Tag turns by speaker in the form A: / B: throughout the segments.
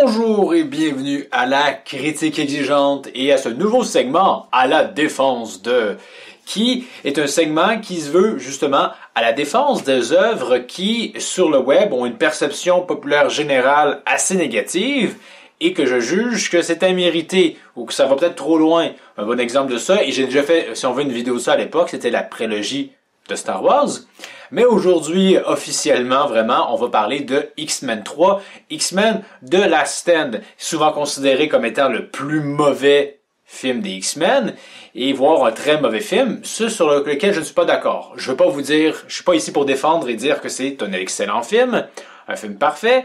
A: Bonjour et bienvenue à la critique exigeante et à ce nouveau segment à la défense de, qui est un segment qui se veut justement à la défense des œuvres qui, sur le web, ont une perception populaire générale assez négative et que je juge que c'est immérité ou que ça va peut-être trop loin. Un bon exemple de ça, et j'ai déjà fait, si on veut, une vidéo de ça à l'époque, c'était la prélogie de Star Wars. Mais aujourd'hui, officiellement, vraiment, on va parler de X-Men 3, X-Men The Last Stand, souvent considéré comme étant le plus mauvais film des X-Men, et voire un très mauvais film, ce sur lequel je ne suis pas d'accord. Je veux pas vous dire, je suis pas ici pour défendre et dire que c'est un excellent film, un film parfait,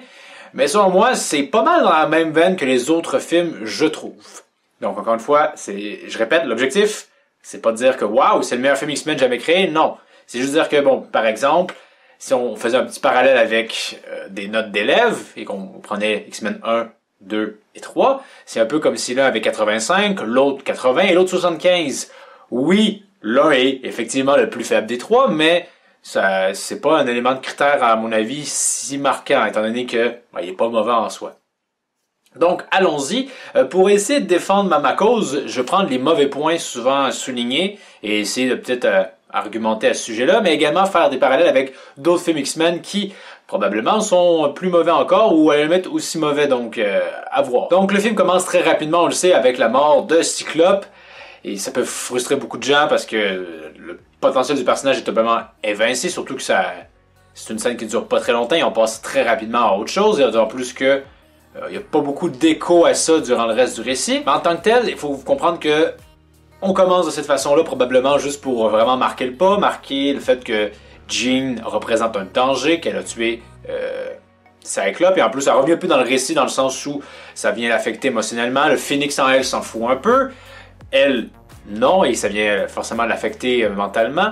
A: mais selon moi, c'est pas mal dans la même veine que les autres films, je trouve. Donc, encore une fois, je répète, l'objectif, c'est pas de dire que waouh, c'est le meilleur film X-Men jamais créé, non. C'est juste dire que, bon, par exemple, si on faisait un petit parallèle avec des notes d'élèves et qu'on prenait X-Men 1, 2 et 3, c'est un peu comme si l'un avait 85, l'autre 80 et l'autre 75. Oui, l'un est effectivement le plus faible des trois, mais ça, c'est pas un élément de critère, à mon avis, si marquant, étant donné que il est pas mauvais en soi. Donc, allons-y. Pour essayer de défendre ma cause, je vais prendre les mauvais points souvent soulignés et essayer de peut-être argumenter à ce sujet-là, mais également faire des parallèles avec d'autres films X-Men qui, probablement, sont plus mauvais encore ou à la limite aussi mauvais, donc à voir. Donc, le film commence très rapidement, on le sait, avec la mort de Cyclope, et ça peut frustrer beaucoup de gens parce que le potentiel du personnage est totalement évincé, surtout que c'est une scène qui dure pas très longtemps et on passe très rapidement à autre chose, et en plus que il n'y a pas beaucoup d'écho à ça durant le reste du récit. Mais en tant que tel, il faut comprendre que on commence de cette façon-là, probablement juste pour vraiment marquer le pas, marquer le fait que Jean représente un danger, qu'elle a tué Cyclope, et en plus, ça revient un peu dans le récit, dans le sens où ça vient l'affecter émotionnellement. Le Phoenix en elle s'en fout un peu. Elle, non, et ça vient forcément l'affecter mentalement.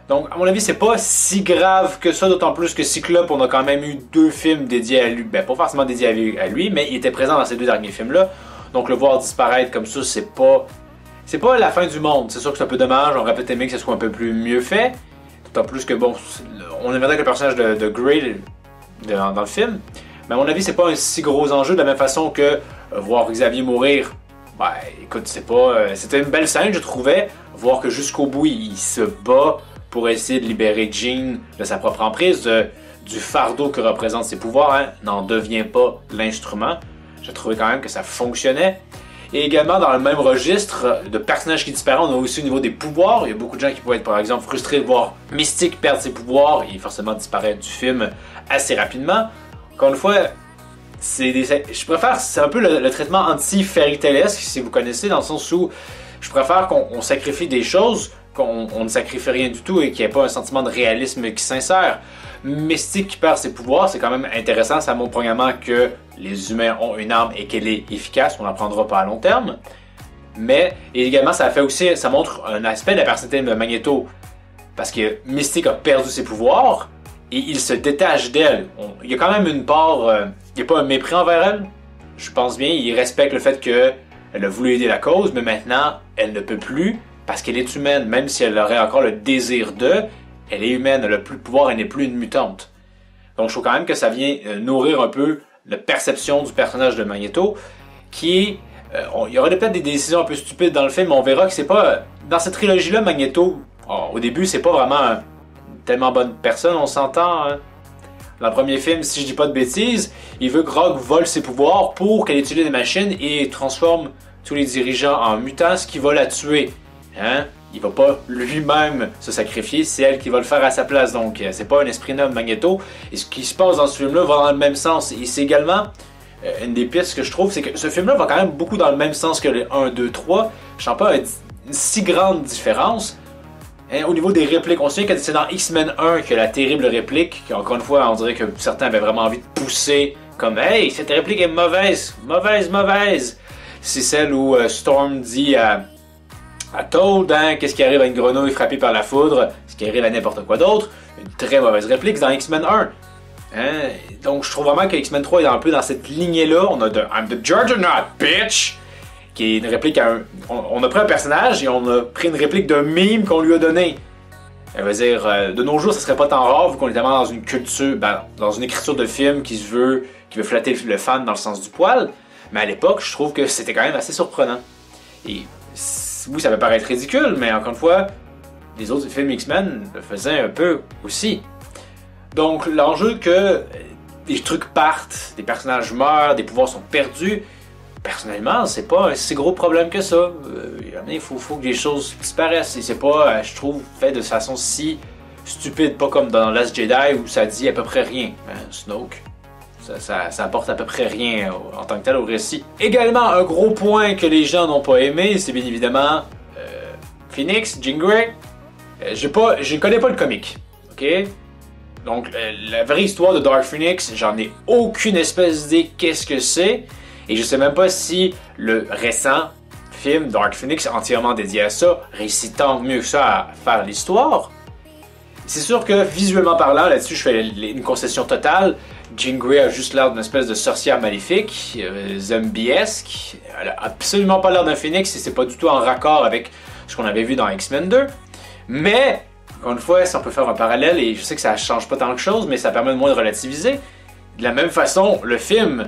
A: Donc, à mon avis, c'est pas si grave que ça, d'autant plus que Cyclope, on a quand même eu 2 films dédiés à lui. Ben, pas forcément dédiés à lui, mais il était présent dans ces 2 derniers films-là. Donc, le voir disparaître comme ça, c'est pas la fin du monde. C'est sûr que c'est un peu dommage, on aurait peut-être aimé que ce soit un peu plus mieux fait. D'autant plus que, bon, on aimerait que le personnage de Grey dans le film. Mais à mon avis, c'est pas un si gros enjeu, de la même façon que voir Xavier mourir. Ben, écoute, c'était une belle scène, je trouvais. Voir que jusqu'au bout, il se bat pour essayer de libérer Jean de sa propre emprise, du fardeau que représentent ses pouvoirs, hein, n'en devient pas l'instrument. J'ai trouvé quand même que ça fonctionnait. Et également, dans le même registre de personnages qui disparaissent, on a aussi au niveau des pouvoirs. Il y a beaucoup de gens qui pourraient être, par exemple, frustrés de voir Mystique perdre ses pouvoirs et forcément disparaître du film assez rapidement. Encore une fois, je préfère, c'est un peu le traitement anti-fairy-tale-esque, si vous connaissez, dans le sens où je préfère qu'on sacrifie des choses, qu'on ne sacrifie rien du tout et qu'il n'y ait pas un sentiment de réalisme qui s'insère. Mystique qui perd ses pouvoirs, c'est quand même intéressant, ça montre premièrement que les humains ont une arme et qu'elle est efficace, on n'en prendra pas à long terme. Mais également, ça montre un aspect de la personnalité de Magneto, parce que Mystique a perdu ses pouvoirs et il se détache d'elle. Il y a quand même une part, il n'y a pas un mépris envers elle, je pense bien, il respecte le fait qu'elle a voulu aider la cause, mais maintenant, elle ne peut plus, parce qu'elle est humaine, même si elle aurait encore le désir elle est humaine, elle n'a plus de pouvoir, elle n'est plus une mutante. Donc je trouve quand même que ça vient nourrir un peu la perception du personnage de Magneto, qui est... il y aurait peut-être des décisions un peu stupides dans le film, mais on verra que c'est pas... Dans cette trilogie-là, Magneto, au début, c'est pas vraiment une tellement bonne personne, on s'entend. Hein? Dans le premier film, si je dis pas de bêtises, il veut que Rogue vole ses pouvoirs pour qu'elle utilise des machines et transforme tous les dirigeants en mutants, ce qui va la tuer. Hein? Il va pas lui-même se sacrifier, c'est elle qui va le faire à sa place, donc c'est pas un esprit noble Magneto. Et ce qui se passe dans ce film-là va dans le même sens. Et c'est également une des pistes que je trouve, c'est que ce film-là va quand même beaucoup dans le même sens que le 1, 2, 3. Je sens pas une si grande différence. Hein, au niveau des répliques, on se souvient que c'est dans X-Men 1 que la terrible réplique, encore une fois, on dirait que certains avaient vraiment envie de pousser, comme « Hey, cette réplique est mauvaise, mauvaise, mauvaise !» C'est celle où Storm dit à Toad, hein, qu'est-ce qui arrive à une grenouille frappée par la foudre, ce qui arrive à n'importe quoi d'autre. Une très mauvaise réplique dans X-Men 1. Hein? Donc je trouve vraiment que X-Men 3 est un peu dans cette lignée-là. On a de I'm the Juggernaut, bitch! Qui est une réplique à on a pris un personnage et on a pris une réplique d'un meme qu'on lui a donné. Je veux dire, de nos jours, ça serait pas tant rare vu qu'on est tellement dans une culture, dans une écriture de film qui veut flatter le fan dans le sens du poil. Mais à l'époque, je trouve que c'était quand même assez surprenant. Et oui, ça peut paraître ridicule, mais encore une fois, les autres films X-Men le faisaient un peu aussi. Donc, l'enjeu que des trucs partent, des personnages meurent, des pouvoirs sont perdus, personnellement, c'est pas un si gros problème que ça. Il faut que les choses disparaissent. Et c'est pas, je trouve, fait de façon si stupide, pas comme dans Last Jedi où ça dit à peu près rien. Snoke, ça apporte à peu près rien en tant que tel au récit. Également, un gros point que les gens n'ont pas aimé, c'est bien évidemment Phoenix, Jean Grey. Je ne connais pas le comic, ok? Donc, la vraie histoire de Dark Phoenix, j'en ai aucune espèce d'idée qu'est-ce que c'est. Et je sais même pas si le récent film Dark Phoenix, entièrement dédié à ça, réussit tant mieux que ça à faire l'histoire. C'est sûr que, visuellement parlant, là-dessus, je fais une concession totale. Jean Grey a juste l'air d'une espèce de sorcière maléfique, zombie-esque. Elle a absolument pas l'air d'un phénix et c'est pas du tout en raccord avec ce qu'on avait vu dans X-Men 2. Mais, encore une fois, si on peut faire un parallèle, et je sais que ça change pas tant de choses, mais ça permet de moins de relativiser. De la même façon, le film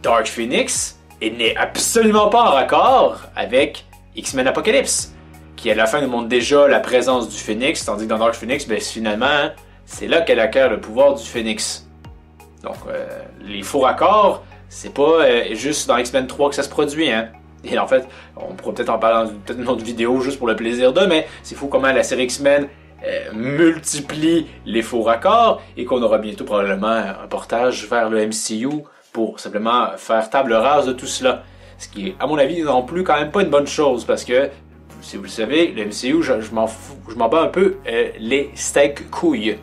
A: Dark Phoenix n'est absolument pas en raccord avec X-Men Apocalypse, qui à la fin nous montre déjà la présence du Phoenix, tandis que dans Dark Phoenix, finalement, c'est là qu'elle acquiert le pouvoir du Phoenix. Donc, les faux raccords, c'est pas juste dans X-Men 3 que ça se produit, hein. Et en fait, on pourrait peut-être en parler dans une autre vidéo juste pour le plaisir de, mais c'est fou comment la série X-Men multiplie les faux raccords et qu'on aura bientôt probablement un portage vers le MCU pour simplement faire table rase de tout cela. Ce qui est, à mon avis, non plus quand même pas une bonne chose parce que, si vous le savez, le MCU, je m'en bats un peu les steaks couilles.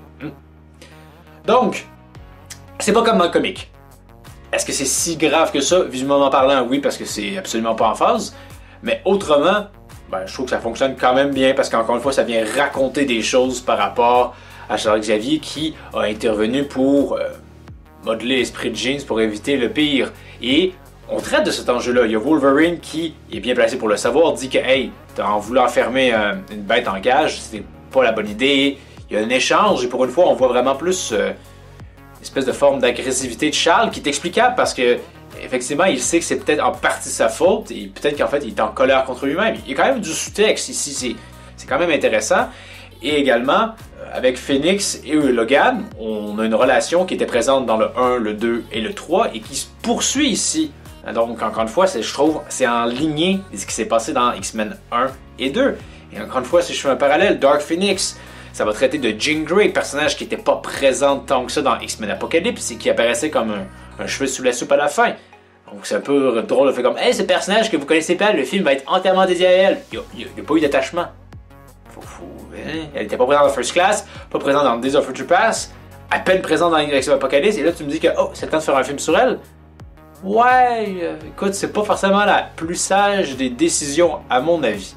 A: Donc, c'est pas comme dans le comic. Est-ce que c'est si grave que ça? Visuellement parlant, oui, parce que c'est absolument pas en phase. Mais autrement, je trouve que ça fonctionne quand même bien parce qu'encore une fois, ça vient raconter des choses par rapport à Charles Xavier qui a intervenu pour modeler l'esprit de Jeans pour éviter le pire. Et on traite de cet enjeu-là. Il y a Wolverine qui est bien placé pour le savoir, dit que hey, en voulant enfermer une bête en cage, c'était pas la bonne idée. Il y a un échange et pour une fois, on voit vraiment plus une espèce de forme d'agressivité de Charles qui est explicable parce que effectivement, il sait que c'est peut-être en partie sa faute et peut-être qu'en fait, il est en colère contre lui-même. Il y a quand même du sous-texte ici, c'est quand même intéressant. Et également, avec Phoenix et Logan, on a une relation qui était présente dans le 1, le 2 et le 3 et qui se poursuit ici. Donc, encore une fois, je trouve c'est en lignée de ce qui s'est passé dans X-Men 1 et 2. Et encore une fois, si je fais un parallèle, Dark Phoenix, ça va traiter de Jean Grey, personnage qui n'était pas présent tant que ça dans X-Men Apocalypse et qui apparaissait comme un cheveu sous la soupe à la fin. Donc c'est un peu drôle de faire comme « Hey, ce personnage que vous connaissez pas, le film va être entièrement dédié à elle. » Il n'y a pas eu d'attachement. Elle n'était pas présente dans First Class, pas présente dans Days of Future Past, à peine présente dans X-Men Apocalypse, et là tu me dis que oh, c'est le temps de faire un film sur elle. Ouais, écoute, c'est pas forcément la plus sage des décisions à mon avis.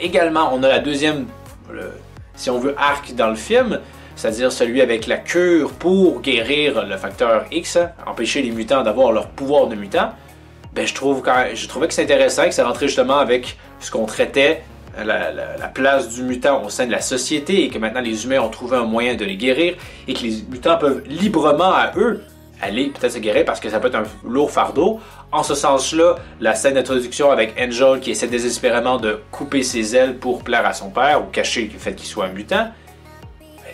A: Également, on a la deuxième, si on veut, arc dans le film, c'est-à-dire celui avec la cure pour guérir le facteur X, empêcher les mutants d'avoir leur pouvoir de mutant. Je trouvais que c'est intéressant, que ça rentrait justement avec ce qu'on traitait, la place du mutant au sein de la société, et que maintenant les humains ont trouvé un moyen de les guérir, et que les mutants peuvent librement à eux aller peut-être se guérir parce que ça peut être un lourd fardeau. En ce sens-là, la scène d'introduction avec Angel qui essaie désespérément de couper ses ailes pour plaire à son père ou cacher le fait qu'il soit un mutant,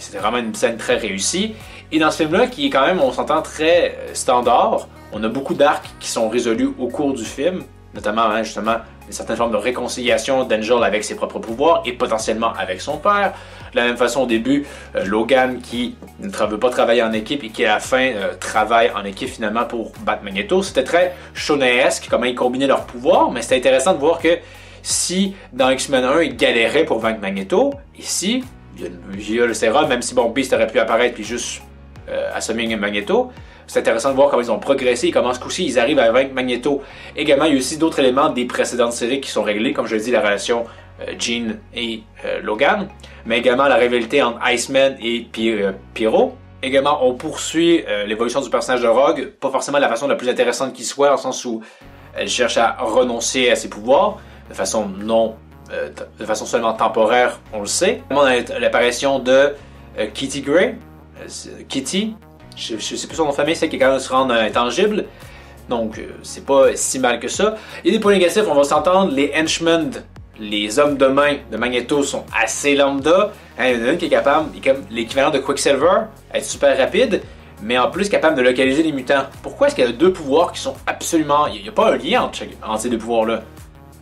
A: c'était vraiment une scène très réussie. Et dans ce film-là, qui est quand même, on s'entend, très standard, on a beaucoup d'arcs qui sont résolus au cours du film, notamment justement une certaine forme de réconciliation d'Angel avec ses propres pouvoirs et potentiellement avec son père. De la même façon, au début, Logan qui ne veut pas travailler en équipe et qui à la fin travaille en équipe finalement pour battre Magneto. C'était très shonnesque comment ils combinaient leurs pouvoirs, mais c'était intéressant de voir que si dans X-Men 1 ils galéraient pour vaincre Magneto, ici il y a le sérum, même si Beast aurait pu apparaître puis juste assommer Magneto. C'est intéressant de voir comment ils ont progressé et comment ce coup-ci ils arrivent à vaincre Magneto. Également, il y a aussi d'autres éléments des précédentes séries qui sont réglés, comme je l'ai dit, la relation Jean et Logan, mais également la rivalité entre Iceman et Pyro. Également, on poursuit l'évolution du personnage de Rogue, pas forcément de la façon la plus intéressante qui soit, dans le sens où elle cherche à renoncer à ses pouvoirs, de façon non de façon seulement temporaire, on le sait. On a l'apparition de Kitty Grey, Kitty, je sais plus son nom de famille, c'est qui est capable de se rendre intangible. Donc, c'est pas si mal que ça. Et des points négatifs, on va s'entendre, les henchmen, les hommes de main de Magneto sont assez lambda. Hein, il y en a une qui est capable, comme l'équivalent de Quicksilver, être super rapide, mais en plus capable de localiser les mutants. Pourquoi est-ce qu'il y a deux pouvoirs qui sont absolument... Il n'y a pas un lien entre ces deux pouvoirs-là.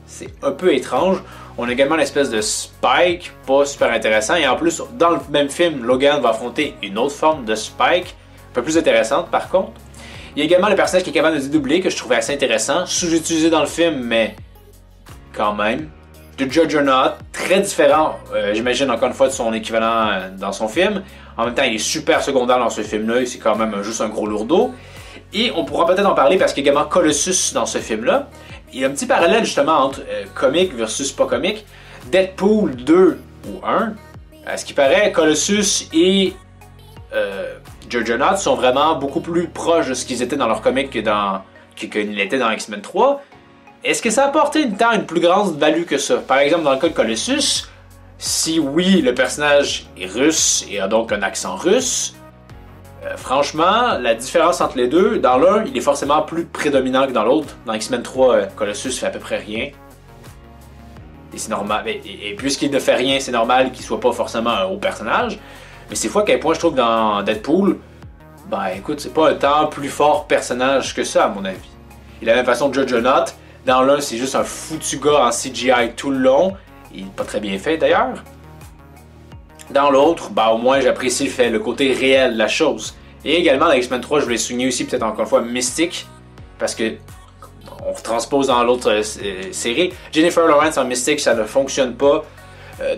A: C'est un peu étrange. On a également l'espèce de Spike, pas super intéressant. Et en plus, dans le même film, Logan va affronter une autre forme de Spike, un peu plus intéressante par contre. Il y a également le personnage qui est capable de dédoubler, que je trouvais assez intéressant, sous-utilisé dans le film, mais quand même. De Juggernaut, très différent, j'imagine encore une fois de son équivalent dans son film. En même temps, il est super secondaire dans ce film-là, c'est quand même juste un gros lourdeau. Et on pourra peut-être en parler parce qu'il y a également Colossus dans ce film-là. Il y a un petit parallèle justement entre comique versus pas comique. Deadpool 2 ou 1, à ce qui paraît, Colossus et Juggernaut sont vraiment beaucoup plus proches de ce qu'ils étaient dans leur comic qu'ils l'étaient dans X-Men 3. Est-ce que ça a apporté une plus grande value que ça? Par exemple, dans le cas de Colossus, si oui, le personnage est russe et a donc un accent russe, franchement, la différence entre les deux, dans l'un, il est forcément plus prédominant que dans l'autre. Dans X-Men 3, Colossus fait à peu près rien. Et c'est normal. Et puisqu'il ne fait rien, c'est normal qu'il soit pas forcément un haut personnage. Mais c'est fou à quel point je trouve que dans Deadpool, ben écoute, c'est pas un tant plus fort personnage que ça, à mon avis. Et de la même façon, Juggernaut, dans l'un, c'est juste un foutu gars en CGI tout le long. Il est pas très bien fait d'ailleurs. Dans l'autre, ben au moins j'apprécie le côté réel de la chose. Et également dans X-Men 3, je voulais souligner aussi peut-être encore une fois Mystique, parce que on retranspose dans l'autre série. Jennifer Lawrence en Mystique, ça ne fonctionne pas.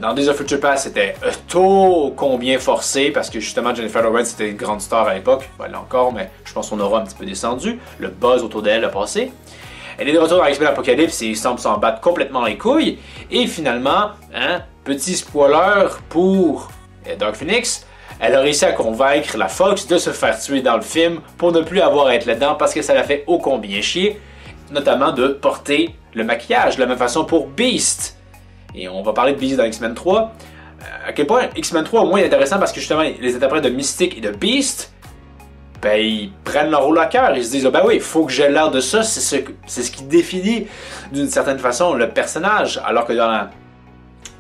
A: Dans Days of Future Past, c'était tôt combien forcé, parce que justement Jennifer Lawrence était une grande star à l'époque. Ben, elle encore, mais je pense qu'on aura un petit peu descendu. Le buzz autour d'elle a passé. Elle est de retour dans X-Men Apocalypse et il semble s'en battre complètement les couilles. Et finalement, petit spoiler pour Dark Phoenix, elle a réussi à convaincre la Fox de se faire tuer dans le film pour ne plus avoir à être là-dedans parce que ça l'a fait ô combien chier, notamment de porter le maquillage de la même façon pour Beast. Et on va parler de Beast dans X-Men 3. À quel point X-Men 3 au moins est intéressant parce que justement les interprètes de Mystique et de Beast, ben ils prennent leur rôle à cœur, ils se disent ben oui, il faut que j'ai l'air de ça, c'est ce qui définit d'une certaine façon le personnage, alors que dans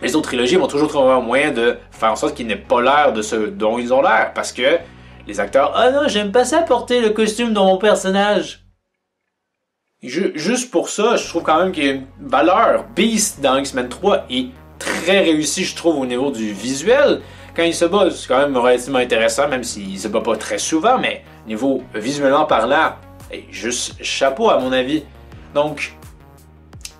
A: les autres trilogies vont toujours trouver un moyen de faire en sorte qu'ils n'aient pas l'air de ce dont ils ont l'air, parce que les acteurs, ah non, j'aime pas ça porter le costume de mon personnage. Juste pour ça, je trouve quand même qu'il y a une valeur. Beast dans X-Men 3 est très réussi, je trouve, au niveau du visuel. Quand il se bat, c'est quand même relativement intéressant, même s'il se bat pas très souvent, mais niveau visuellement parlant, juste chapeau à mon avis. Donc,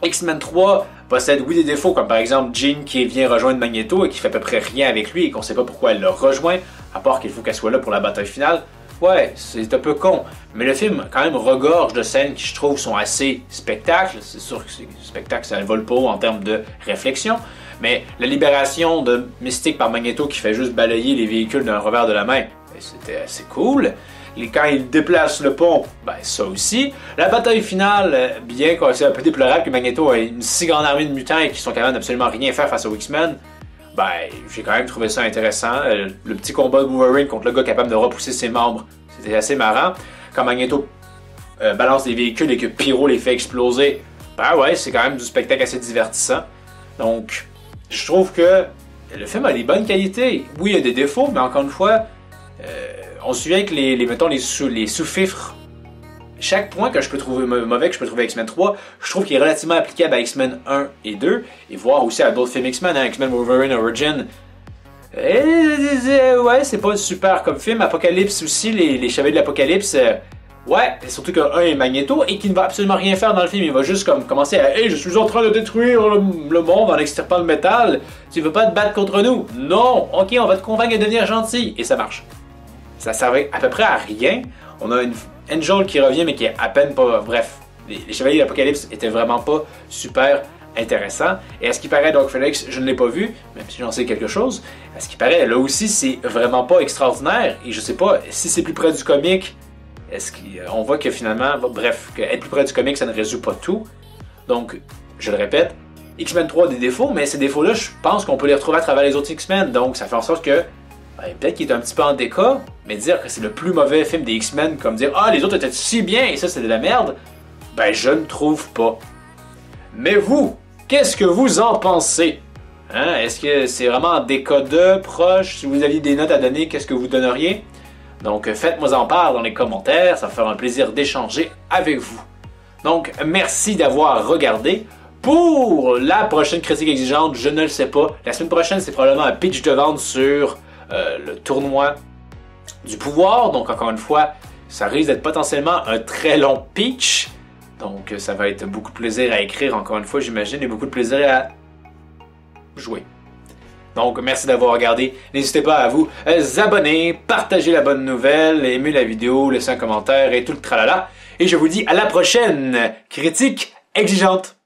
A: X-Men 3 possède oui des défauts, comme par exemple Jean qui vient rejoindre Magneto et qui fait à peu près rien avec lui et qu'on sait pas pourquoi elle le rejoint, à part qu'il faut qu'elle soit là pour la bataille finale. Ouais, c'est un peu con, mais le film quand même regorge de scènes qui je trouve sont assez spectacles. C'est sûr que c'est spectacle, ça ne vole pas haut en termes de réflexion, mais la libération de Mystique par Magneto qui fait juste balayer les véhicules d'un revers de la main, c'était assez cool. Et quand il déplace le pont, ben ça aussi. La bataille finale, bien que c'est un peu déplorable que Magneto ait une si grande armée de mutants et qui sont capables d'absolument rien faire face aux X-Men, ben j'ai quand même trouvé ça intéressant. Le petit combat de Wolverine contre le gars capable de repousser ses membres, c'était assez marrant. Quand Magneto balance des véhicules et que Pyro les fait exploser, ben ouais, c'est quand même du spectacle assez divertissant. Donc, je trouve que le film a des bonnes qualités. Oui, il y a des défauts, mais encore une fois, on se souvient que les sous-fifres, chaque point que je peux trouver mauvais que je peux trouver à X-Men 3, je trouve qu'il est relativement applicable à X-Men 1 et 2, et voire aussi à d'autres films X-Men, X-Men Wolverine Origin. Ouais, c'est pas super comme film. Apocalypse aussi, les Chevaliers de l'Apocalypse, ouais, surtout qu'un est Magneto et qui ne va absolument rien faire dans le film. Il va juste comme commencer à hey, je suis en train de détruire le monde en extirpant le métal. Tu veux pas te battre contre nous? Non! Ok, on va te convaincre de devenir gentil. Et ça marche. Ça servait à peu près à rien. On a une Angel qui revient, mais qui est à peine pas. Bref, les Chevaliers de l'Apocalypse étaient vraiment pas super intéressants. Et à ce qui paraît, Dark Phoenix, je ne l'ai pas vu, même si j'en sais quelque chose. À ce qui paraît, là aussi, c'est vraiment pas extraordinaire. Et je sais pas si c'est plus près du comique. Est-ce qu'on voit que finalement, bref, être plus près du comic, ça ne résout pas tout. Donc, je le répète, X-Men 3 a des défauts, mais ces défauts-là, je pense qu'on peut les retrouver à travers les autres X-Men. Donc, ça fait en sorte que, peut-être qu'il est un petit peu en déca, mais dire que c'est le plus mauvais film des X-Men, comme dire « Ah, les autres étaient si bien et ça, c'est de la merde », ben, je ne trouve pas. Mais vous, qu'est-ce que vous en pensez? Hein? Est-ce que c'est vraiment en déca 2, proche? Si vous aviez des notes à donner, qu'est-ce que vous donneriez? Donc, faites-moi en part dans les commentaires, ça me fera un plaisir d'échanger avec vous. Donc, merci d'avoir regardé. Pour la prochaine critique exigeante, je ne le sais pas. La semaine prochaine, c'est probablement un pitch de vente sur le tournoi du pouvoir. Donc, encore une fois, ça risque d'être potentiellement un très long pitch. Donc, ça va être beaucoup de plaisir à écrire, encore une fois, j'imagine, et beaucoup de plaisir à jouer. Donc, merci d'avoir regardé. N'hésitez pas à vous abonner, partager la bonne nouvelle, aimer la vidéo, laisser un commentaire et tout le tralala. Et je vous dis à la prochaine critique exigeante.